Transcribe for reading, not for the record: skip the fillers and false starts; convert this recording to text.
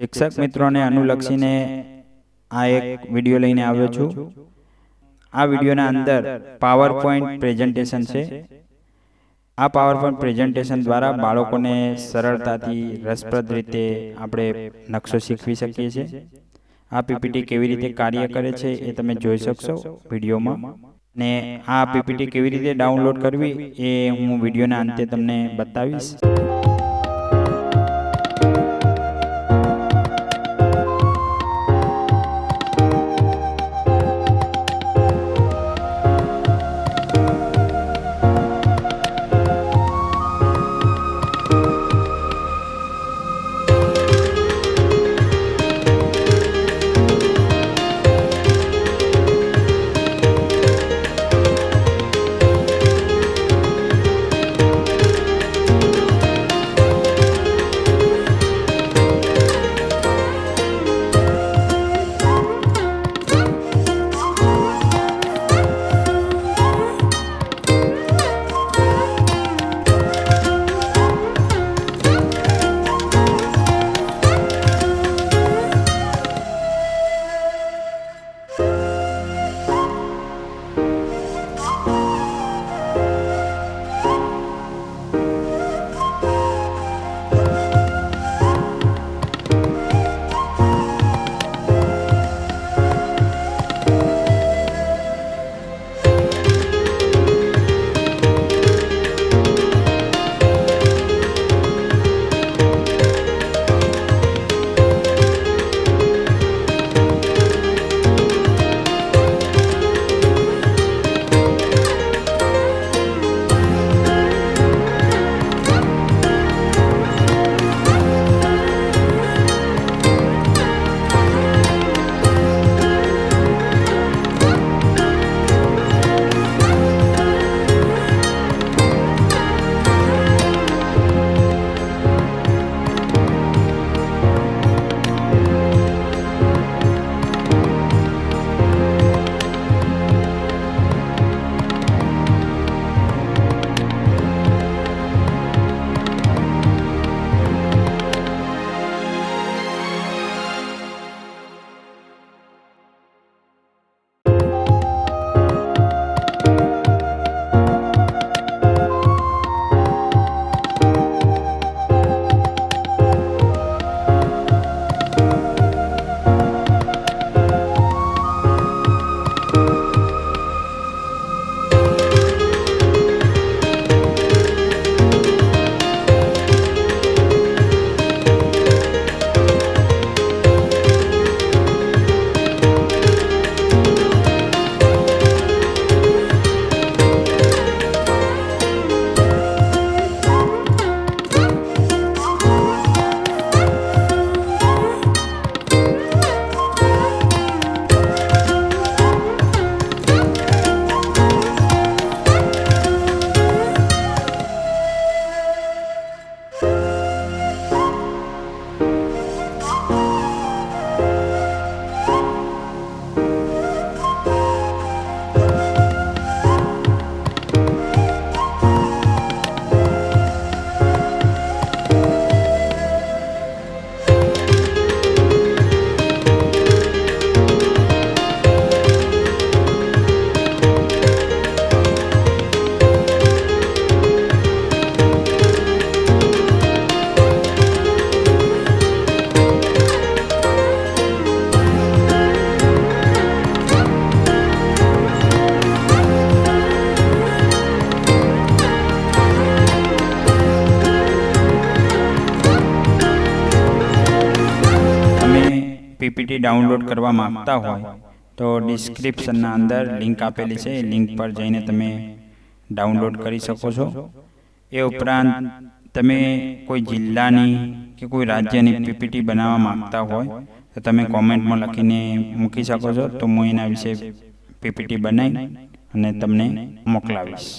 શિક્ષક મિત્રોને અનુલક્ષીને આ એક વિડીયો લઈને આવ્યો છું। આ વિડીયોના અંદર પાવરપોઈન્ટ પ્રેઝન્ટેશન છે। આ પાવરપોઈન્ટ પ્રેઝન્ટેશન દ્વારા બાળકોને સરળતાથી રસપ્રદ રીતે આપણે નકશો શીખવી શકીએ છીએ। આ પીપીટી કેવી રીતે કાર્ય કરે છે એ તમે જોઈ શકશો વિડીયોમાં, ને આ પીપીટી કેવી રીતે ડાઉનલોડ કરવી એ હું વિડીયોના અંતે તમને બતાવીશ। પીપીટી ડાઉનલોડ કરવા માંગતા હોય તો ડિસ્ક્રિપ્શનના અંદર લિંક આપેલી છે, એ લિંક પર જઈને તમે ડાઉનલોડ કરી શકો છો। એ ઉપરાંત તમે કોઈ જિલ્લાની કે કોઈ રાજ્યની પીપીટી બનાવવા માંગતા હોય તો તમે કોમેન્ટમાં લખીને મૂકી શકો છો, તો હું એના વિશે પીપીટી બનાવી અને તમને મોકલાવીશ।